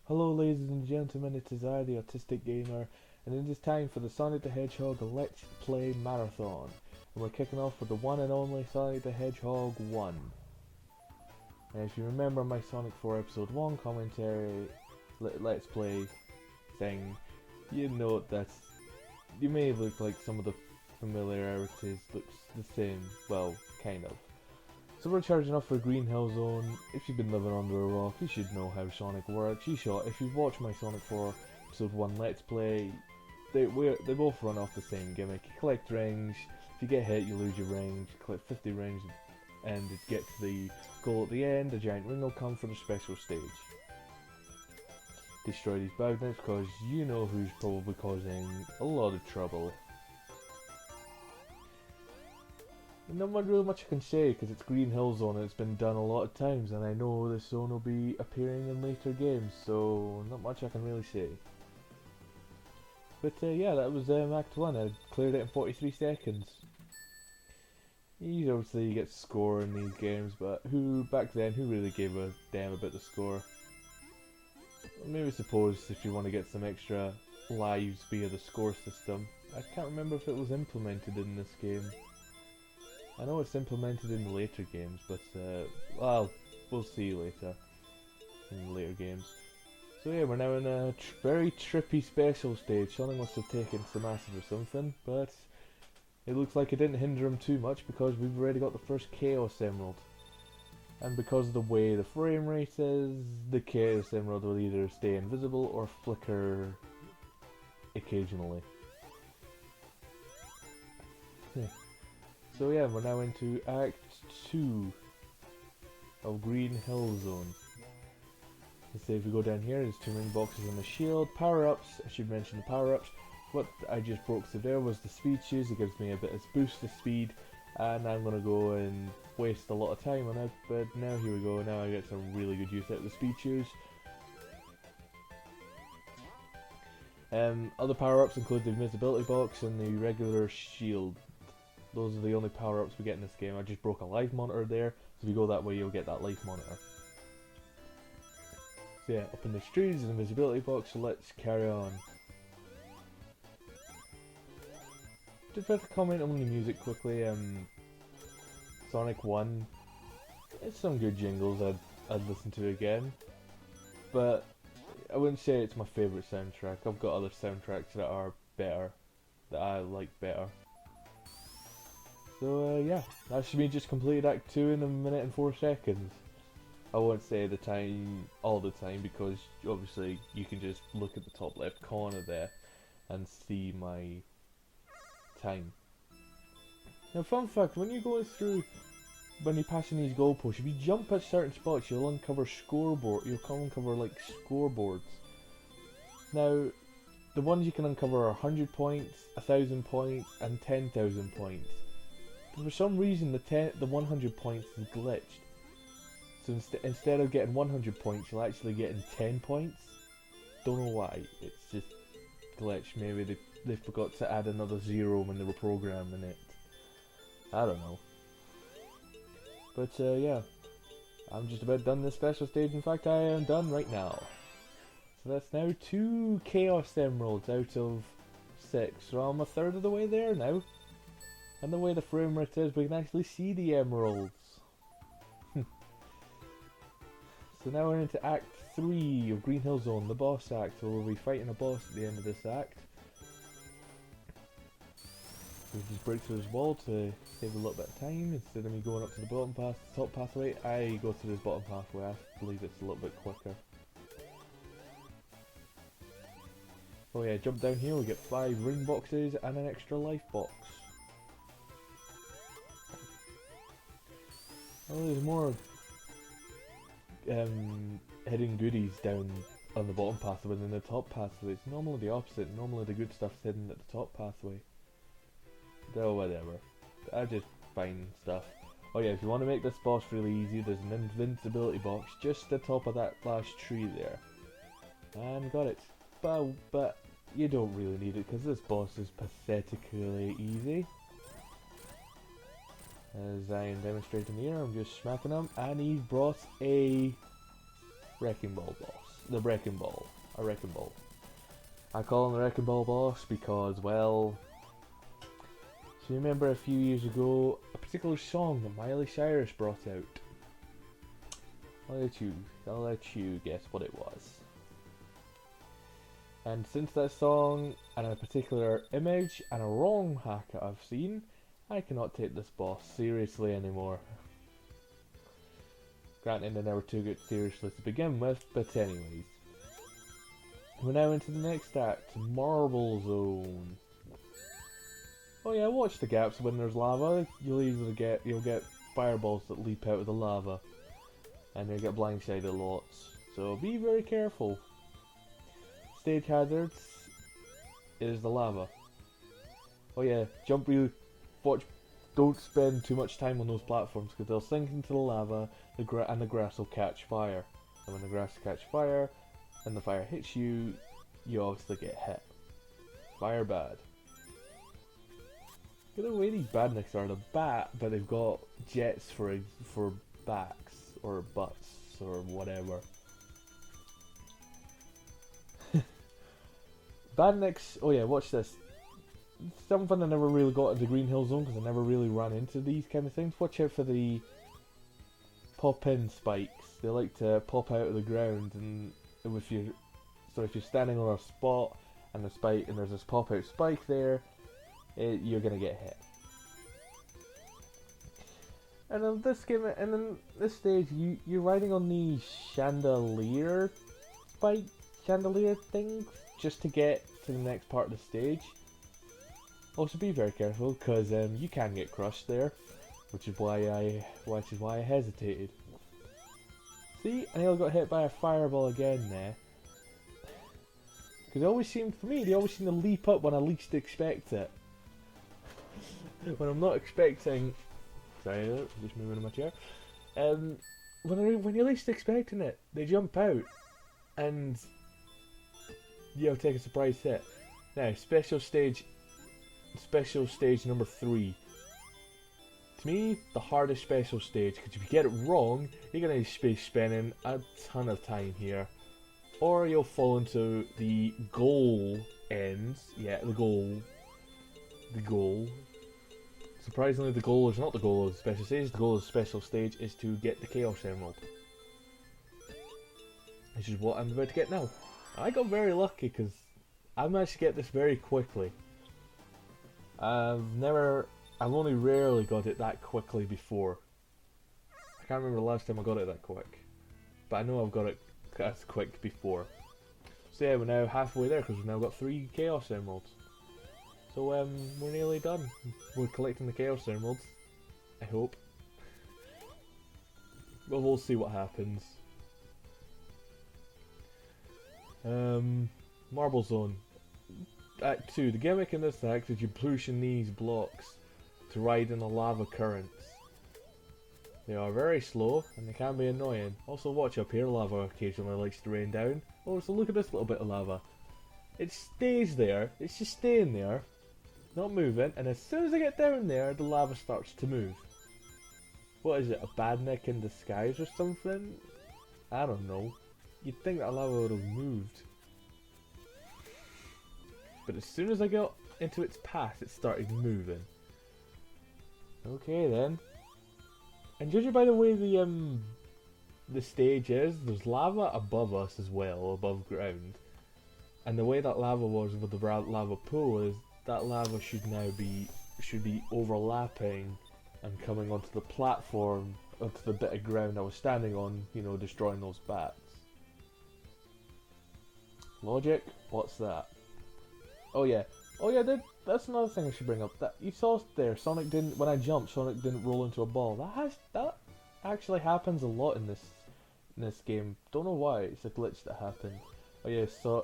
Hello ladies and gentlemen, it is I, the Autistic Gamer, and it is time for the Sonic the Hedgehog Let's Play Marathon. And we're kicking off with the one and only Sonic the Hedgehog 1. And if you remember my Sonic 4 Episode 1 commentary, Let's Play thing, you know you may look like some of the familiarities looks the same, well, kind of. So we're charging up for Green Hill Zone. If you've been living under a rock, you should know how Sonic works. If you've watched my Sonic 4 Episode 1 Let's Play, they both run off the same gimmick. You collect rings, if you get hit you lose your rings, you collect 50 rings and to get to the goal at the end, a giant ring will come for the special stage. Destroy these magnets because you know who's probably causing a lot of trouble. Not really much I can say because it's Green Hill Zone and it's been done a lot of times, and I know this zone will be appearing in later games, so not much I can really say. But yeah, that was Act 1. I cleared it in 43 seconds. Obviously you get score in these games, but back then who really gave a damn about the score? Maybe suppose if you want to get some extra lives via the score system. I can't remember if it was implemented in this game. I know it's implemented in the later games, but well, we'll see later in the later games. So yeah, we're now in a very trippy special stage. Sonic must have taken some acid or something, but it looks like it didn't hinder him too much because we've already got the first Chaos Emerald. And because of the way the frame rate is, the Chaos Emerald will either stay invisible or flicker occasionally. So yeah, we're now into Act 2 of Green Hill Zone. Let's say if we go down here, there's 2 ring boxes and a shield. Power-ups, I should mention the power-ups. What I just broke through there was the speed shoes. It gives me a bit of boost to speed, and I'm going to go and waste a lot of time on it, but now here we go, now I get some really good use out of the speed shoes. Other power-ups include the invisibility box and the regular shield. Those are the only power-ups we get in this game. I just broke a life monitor there, so if you go that way you'll get that life monitor. So yeah, up in the streets is an invisibility box, so let's carry on. Just to comment on the music quickly, Sonic 1, it's some good jingles I'd listen to again, but I wouldn't say it's my favourite soundtrack. I've got other soundtracks that are better, that I like better. So yeah, that's me just completed Act 2 in 1 minute and 4 seconds. I won't say the time all the time because obviously you can just look at the top left corner there and see my time. Now fun fact, when you're passing these goalposts, if you jump at certain spots you'll uncover like scoreboards. Now the ones you can uncover are 100 points, 1000 points and 10,000 points. But for some reason the 100 points is glitched. So instead of getting 100 points, you'll actually get 10 points. Don't know why. It's just glitched. Maybe they forgot to add another 0 when they were programming it. I don't know. But yeah, I'm just about done this special stage. In fact, I am done right now. So that's now 2 Chaos Emeralds out of 6. So I'm a third of the way there now. And the way the frame rate is, we can actually see the emeralds. So now we're into Act 3 of Green Hill Zone, the boss act. So we'll be fighting a boss at the end of this act. We just break through this wall to save a little bit of time. Instead of me going up to the top pathway, I go to this bottom pathway. I believe it's a little bit quicker. Oh yeah, jump down here, we get 5 ring boxes and an extra life box. Oh, there's more hidden goodies down on the bottom pathway than the top pathway. It's normally the opposite. Normally the good stuff's hidden at the top pathway. Oh, whatever. I just find stuff. Oh yeah, if you want to make this boss really easy, there's an invincibility box just at the top of that last tree there. And got it. But you don't really need it because this boss is pathetically easy. As I am demonstrating here, I'm just smacking him, and he brought a Wrecking Ball boss. the Wrecking Ball. A Wrecking Ball. I call him the Wrecking Ball boss because, well, so you remember a few years ago a particular song that Miley Cyrus brought out. I'll let you guess what it was. And since that song and a particular image and a ROM hack I've seen, I cannot take this boss seriously anymore. Granted, I never took it seriously to begin with, but anyways. We're now into the next act, Marble Zone. Oh yeah, watch the gaps when there's lava. You'll get fireballs that leap out of the lava, and you'll get blindsided lots. So be very careful. Stage hazards is the lava. Oh yeah, don't spend too much time on those platforms because they'll sink into the lava, and the grass will catch fire. And when the grass catch fire, and the fire hits you, you obviously get hit. Fire bad. Look at the way these badniks are. The bat, but they've got jets for backs or butts or whatever. Badniks. Oh yeah, watch this. Something I never really got into Green Hill Zone because I never really ran into these kind of things. Watch out for the pop-in spikes. They like to pop out of the ground, and if you're standing on a spot and there's this pop-out spike there, you're gonna get hit. And in this game, and in this stage, you're riding on these chandelier things just to get to the next part of the stage. Also, be very careful because you can get crushed there, which is why I hesitated. See, I nearly got hit by a fireball again there. Because they always seem to leap up when I least expect it. When I'm not expecting. Sorry, just moving in my chair. When you're least expecting it, they jump out, and you'll take a surprise hit. Now, special stage number 3. To me, the hardest special stage, because if you get it wrong, you're going to be spending a ton of time here. Or you'll fall into the goal ends. Yeah, the goal. Surprisingly, the goal is not the goal of the special stage. The goal of the special stage is to get the Chaos Emerald. Which is what I'm about to get now. I got very lucky because I managed to get this very quickly. I've only rarely got it that quickly before. I can't remember the last time I got it that quick. But I know I've got it as quick before. So yeah, we're now halfway there because we've now got 3 Chaos Emeralds. So we're nearly done. We're collecting the Chaos Emeralds, I hope. Well, we'll see what happens. Marble Zone. Act 2. The gimmick in this act is you push in these blocks to ride in the lava currents. They are very slow and they can be annoying. Also watch up here, lava occasionally likes to rain down. Oh, so look at this little bit of lava. It stays there, it's just staying there, not moving, and as soon as I get down there, the lava starts to move. What is it, a badnik in disguise or something? I don't know. You'd think that lava would have moved. But as soon as I got into its path, it started moving. Okay then. And judging by the way the stage is, there's lava above us as well, above ground. And the way that lava was with the lava pool is that lava should be overlapping and coming onto the platform, onto the bit of ground I was standing on, you know, destroying those bats. Logic? What's that? Oh yeah, that's another thing I should bring up. That you saw there, when I jumped, Sonic didn't roll into a ball. That actually happens a lot in this game. Don't know why. It's a glitch that happened. Oh yeah, saw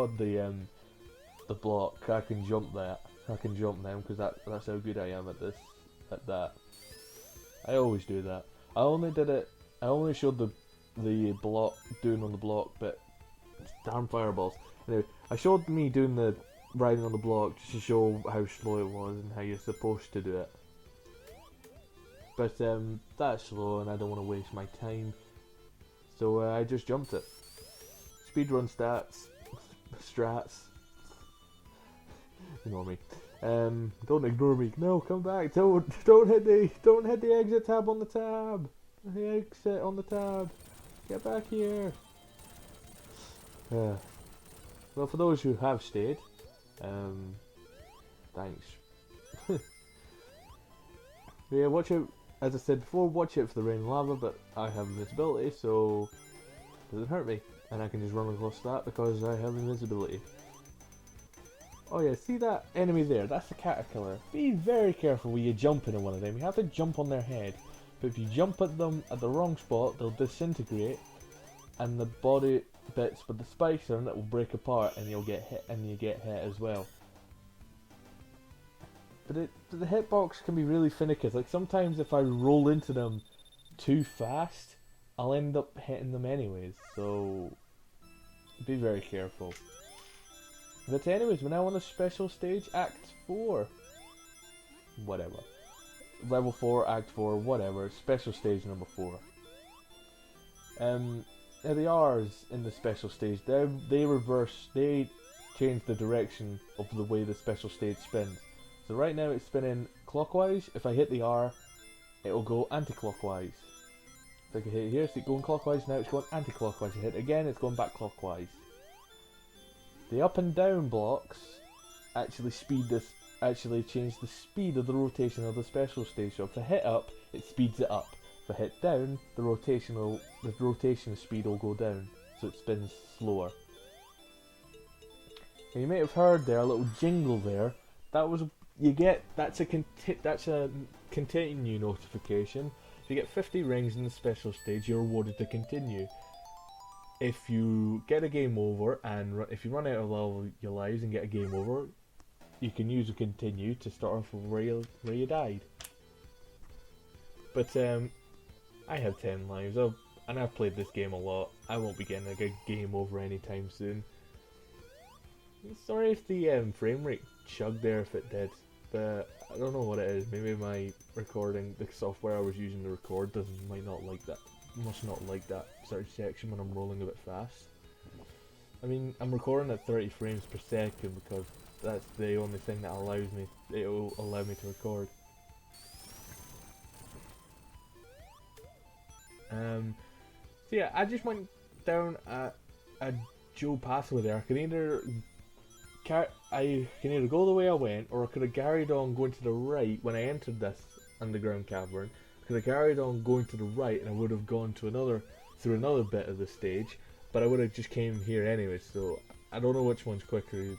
the block. I can jump that. I can jump them because that's how good I am at that. I always do that. I only showed the block doing on the block, but damn fireballs. Anyway, I showed me doing the riding on the block just to show how slow it was and how you're supposed to do it. But that's slow and I don't want to waste my time, so I just jumped it. speedrun strats. Ignore me. Don't ignore me. No, come back. Don't hit the exit tab on the tab. The exit on the tab. Get back here. Well, for those who have stayed, thanks. Yeah, watch out. As I said before, watch out for the rain and lava, but I have invincibility, so it doesn't hurt me, and I can just run across that because I have invincibility. Oh yeah, see that enemy there? That's the caterpillar. Be very careful when you jump into one of them. You have to jump on their head, but if you jump at them at the wrong spot, they'll disintegrate, and the body bits with the spikes on it will break apart, and you'll get hit, and you get hit as well. But the hitbox can be really finicky. Like sometimes if I roll into them too fast, I'll end up hitting them anyways. So be very careful. But anyways, we're now on a special stage, Act 4. Whatever. Level 4, Act 4, whatever. Special stage number 4. Now the R's in the special stage, they change the direction of the way the special stage spins. So right now it's spinning clockwise. If I hit the R, it will go anti-clockwise. So I can hit it here, so it's going clockwise, now it's going anti-clockwise. I hit it again, it's going back clockwise. The up and down blocks actually change the speed of the rotation of the special stage. So if I hit up, it speeds it up. If I hit down, the rotation speed will go down, so it spins slower. And you may have heard there a little jingle there. That's a continue notification. If you get 50 rings in the special stage, you're awarded to continue. If you get a game over and if you run out of your lives and get a game over, you can use a continue to start off where you died. But I have 10 lives, and I've played this game a lot. I won't be getting a game over anytime soon. Sorry if the frame rate chugged there if it did, but I don't know what it is. Maybe my recording, the software I was using to record must not like that certain section when I'm rolling a bit fast. I mean, I'm recording at 30 frames per second because that's the only thing that it'll allow me to record. So yeah, I just went down a dual pathway there. I can either go the way I went, or I could have carried on going to the right when I entered this underground cavern. I could have carried on going to the right, and I would have gone to through another bit of the stage, but I would have just came here anyway. So I don't know which one's quicker.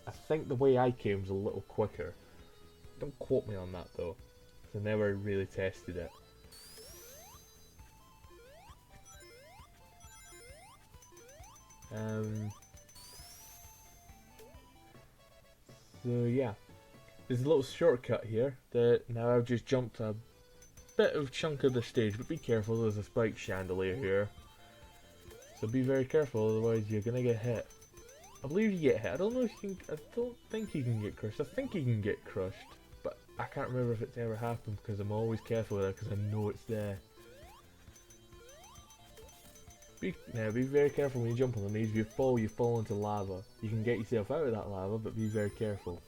I think the way I came was a little quicker. Don't quote me on that though, 'cause I never really tested it. So yeah, there's a little shortcut here that now I've just jumped a bit of chunk of the stage, but be careful, there's a spike chandelier here. So be very careful, otherwise you're gonna get hit. I believe you get hit. I don't think you can get crushed. I think you can get crushed, but I can't remember if it's ever happened because I'm always careful with it because I know it's there. Be very careful when you jump on these. If you fall into lava. You can get yourself out of that lava, but be very careful.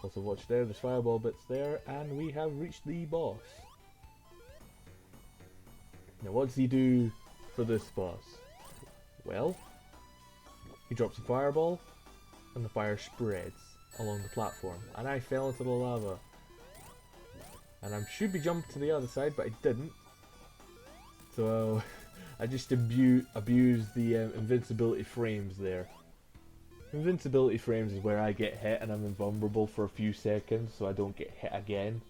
Also watch there, there's fireball bits there, and we have reached the boss. Now what does he do for this boss? Well, he drops a fireball, and the fire spreads along the platform, and I fell into the lava. And I should be jumped to the other side, but I didn't. So I just abused the invincibility frames there. Invincibility frames is where I get hit and I'm invulnerable for a few seconds, so I don't get hit again.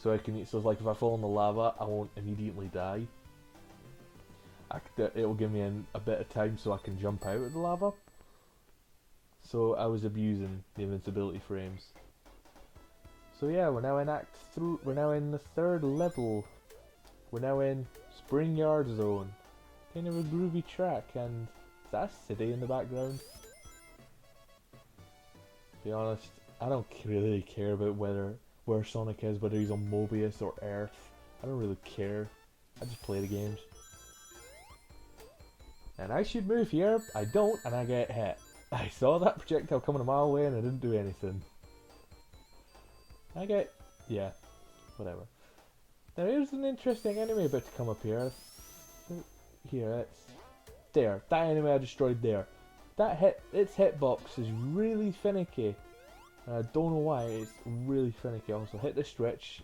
So like if I fall in the lava, I won't immediately die. It will give me a bit of time so I can jump out of the lava. So I was abusing the invincibility frames. So yeah, we're now in the third level. We're now in Spring Yard Zone. Kind of a groovy track, and is that a city in the background? To be honest, I don't really care about where Sonic is, whether he's on Mobius or Earth. I don't really care. I just play the games. And I should move here, I don't, and I get hit. I saw that projectile coming a mile away and I didn't do anything. Yeah, whatever. Now here's an interesting enemy about to come up here. Here, it's... There, that enemy I destroyed there. Its hitbox is really finicky. And I don't know why, it's really finicky. Also, hit the switch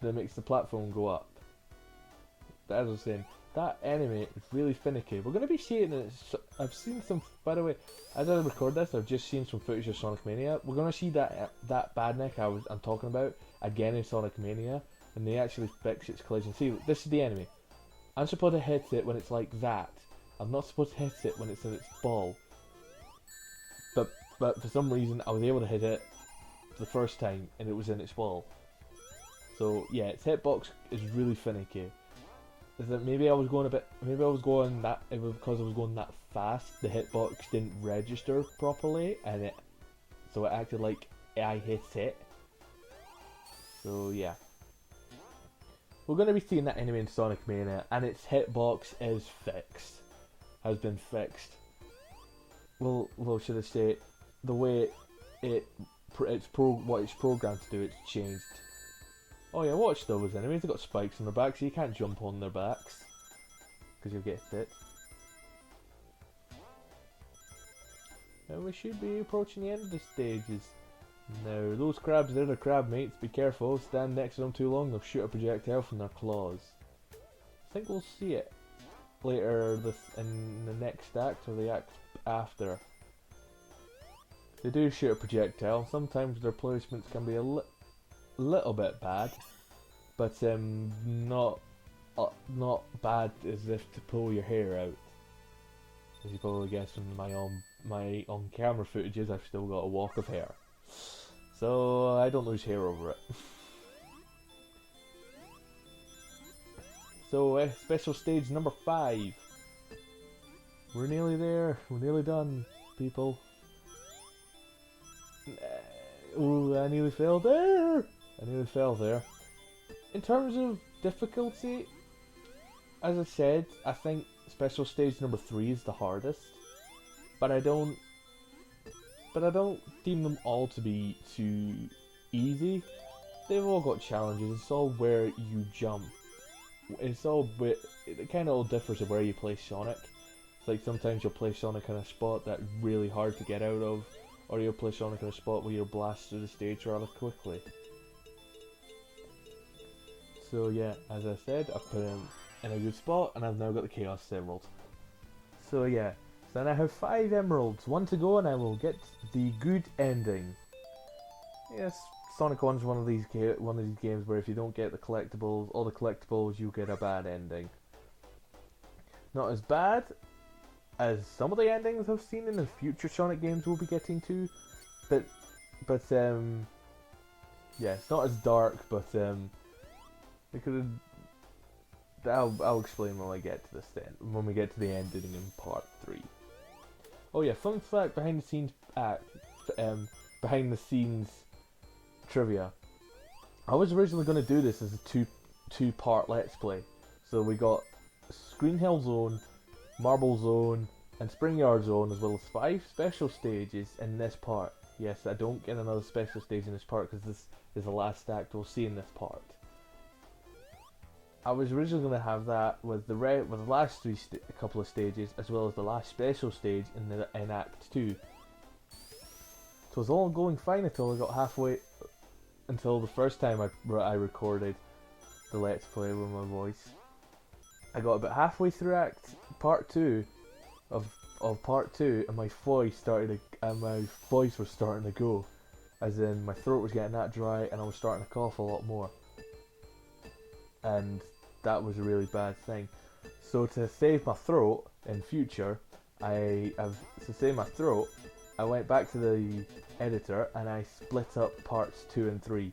that makes the platform go up. As I was saying, that enemy is really finicky. We're going to be seeing it. I've seen some, by the way, as I record this, I've just seen some footage of Sonic Mania. We're going to see that badneck I'm talking about again in Sonic Mania, and they actually fix its collision. See, this is the enemy. I'm supposed to hit it when it's like that. I'm not supposed to hit it when it's in its ball. But for some reason, I was able to hit it the first time, and it was in its ball. So yeah, its hitbox is really finicky. Is that maybe I was going that, it was because I was going that fast, the hitbox didn't register properly, and so it acted like I hit it. So yeah. We're going to be seeing that enemy in Sonic Mania, and its hitbox is fixed. Has been fixed. Well, should I say, the way what it's programmed to do, it's changed. Oh yeah, watch those enemies, they've got spikes on their backs, so you can't jump on their backs, because you'll get hit. Now we should be approaching the end of the stages. Now, those crabs, they're the crab mates, be careful, stand next to them too long, they'll shoot a projectile from their claws. I think we'll see it later in the next act, or the act after. They do shoot a projectile, sometimes their placements can be a little bit bad, but not bad as if to pull your hair out. As you probably guessed from my on-camera footages, I've still got a walk of hair, so I don't lose hair over it. So special stage number 5. We're nearly there. We're nearly done, people. Ooh, I nearly fell there. In terms of difficulty, as I said, I think special stage number 3 is the hardest. But I don't deem them all to be too easy. They've all got challenges. It's all where you jump. It kind of all differs of where you place Sonic. It's like sometimes you'll place Sonic in a spot that's really hard to get out of, or you'll place Sonic in a spot where you'll blast through the stage rather quickly. So yeah, as I said, I've put him in a good spot, and I've now got the Chaos Emerald. So yeah, so now I have 5 emeralds, 1 to go, and I will get the good ending. Yes, Sonic 1's one of these games where if you don't get all the collectibles, you get a bad ending. Not as bad as some of the endings I've seen in the future Sonic games we'll be getting to, but yeah, it's not as dark, but it could have. I'll explain when I get to when we get to the ending in part 3. Oh yeah, fun fact behind the scenes trivia. I was originally going to do this as a two-part Let's Play. So we got Green Hill Zone, Marble Zone, and Spring Yard Zone, as well as 5 special stages in this part. Yes, I don't get another special stage in this part because this is the last act we'll see in this part. I was originally going to have that with the last couple of stages, as well as the last special stage in Act 2. So it was all going fine until I got halfway. Until the first time I recorded the Let's Play with my voice. I got about halfway through part 2 of part 2, and my voice was starting to go, as in my throat was getting that dry, and I was starting to cough a lot more, and that was a really bad thing. So to save my throat in future, I went back to the editor and I split up parts 2 and 3.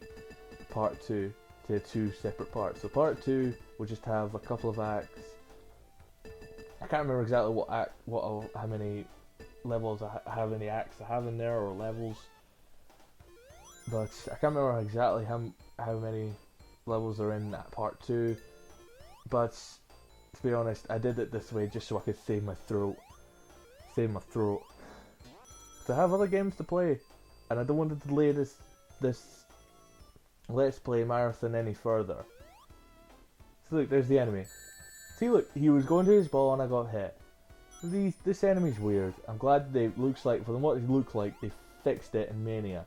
Part 2 to 2 separate parts. So part 2 will just have a couple of acts. I can't remember exactly how many levels how many acts I have in there, or levels. But I can't remember exactly how many levels are in that part 2. But To be honest, I did it this way just so I could save my throat. Save my throat. So I have other games to play, and I don't want to delay this Let's Play marathon any further. So look, there's the enemy. See, look, he was going to his ball and I got hit. This enemy's weird. I'm glad they looks like, for what they look like, they fixed it in Mania.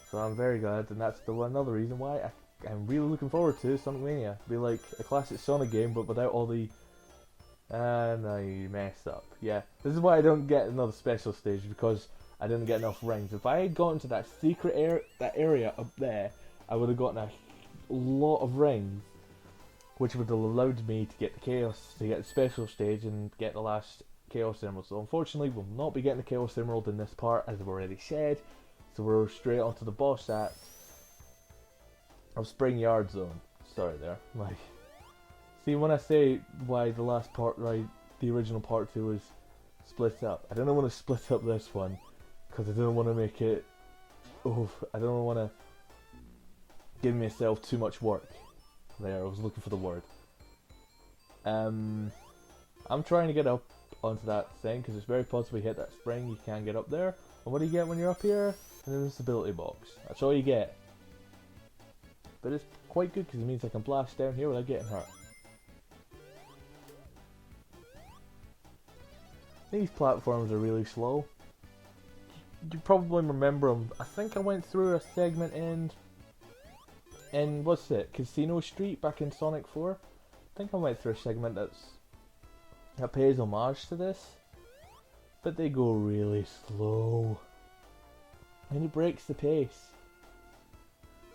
So I'm very glad, and that's another reason why I'm really looking forward to Sonic Mania. It'll be like a classic Sonic game, but without all the... And I messed up. Yeah, this is why I don't get another special stage, because I didn't get enough rings. If I had gotten to that secret area up there, I would have gotten a lot of rings, which would have allowed me to get the Chaos, to get the special stage and get the last Chaos Emerald. So unfortunately, we'll not be getting the Chaos Emerald in this part, as I've already said. So we're straight onto the boss act of Spring Yard Zone. Sorry there. Like, see, when I say why the last part, right, the original part 2 is split up, I don't want to split up this one, because I don't want to make it, I don't want to give myself too much work. There, I was looking for the word. I'm trying to get up onto that thing, because it's very possible you hit that spring, you can't get up there. And what do you get when you're up here? An invincibility box. That's all you get. But it's quite good, because it means I can blast down here without getting hurt. These platforms are really slow. You probably remember them. I think I went through a segment in what's it, Casino Street back in Sonic 4. I think I went through a segment that pays homage to this, but they go really slow, and it breaks the pace.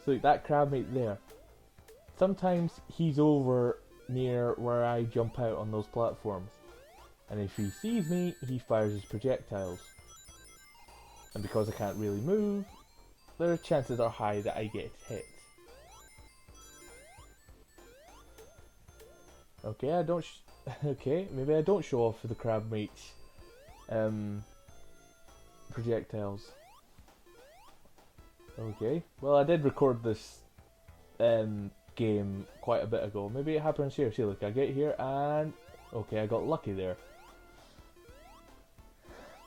So like that crab mate there, sometimes he's over near where I jump out on those platforms, and if he sees me, he fires his projectiles, and because I can't really move, the chances are high that I get hit. Okay, okay, maybe I don't show off for the crab mate's projectiles. Okay, well I did record this game quite a bit ago. Maybe it happens here. See, look, I get here and okay, I got lucky there.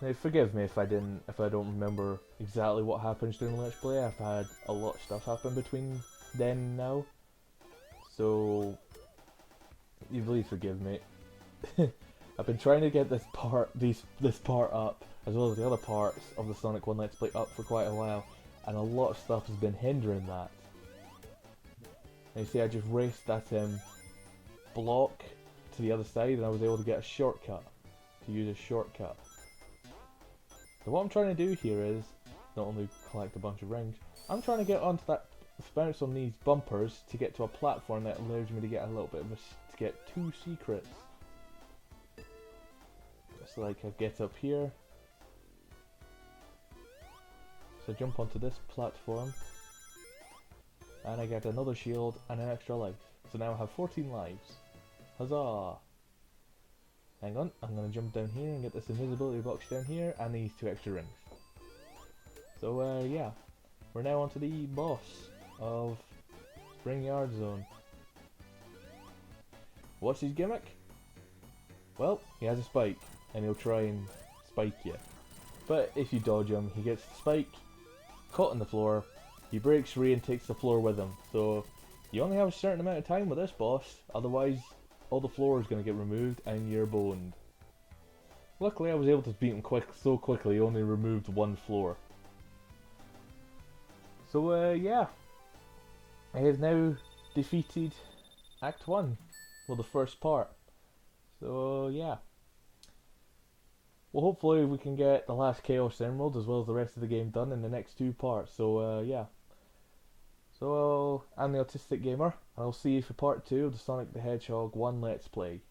Now forgive me if I don't remember exactly what happens during Let's Play. I've had a lot of stuff happen between then and now, so you please forgive me. I've been trying to get this part up, as well as the other parts of the Sonic 1 Let's Play up for quite a while, and a lot of stuff has been hindering that. And you see, I just raced that block to the other side, and I was able to get a shortcut, to use a shortcut. So what I'm trying to do here is not only collect a bunch of rings, I'm trying to get onto that, bounce on these bumpers to get to a platform that allows me to get a little bit of to get 2 secrets. So like I get up here, so I jump onto this platform, and I get another shield and an extra life. So now I have 14 lives. Huzzah! Hang on, I'm gonna jump down here and get this invisibility box down here and these 2 extra rings. So yeah, we're now onto the boss of Spring Yard Zone. What's his gimmick? Well, he has a spike, and he'll try and spike you. But if you dodge him, he gets the spike, caught on the floor, he breaks free and takes the floor with him. So you only have a certain amount of time with this boss, otherwise all the floor is going to get removed and you're boned. Luckily I was able to beat him so quickly, he only removed 1 floor. So yeah, I have now defeated Act 1, well, the first part. So yeah, well, hopefully we can get the last Chaos Emerald as well as the rest of the game done in the next 2 parts. So yeah, so I'm the Autistic Gamer, and I'll see you for part 2 of the Sonic the Hedgehog 1 Let's Play.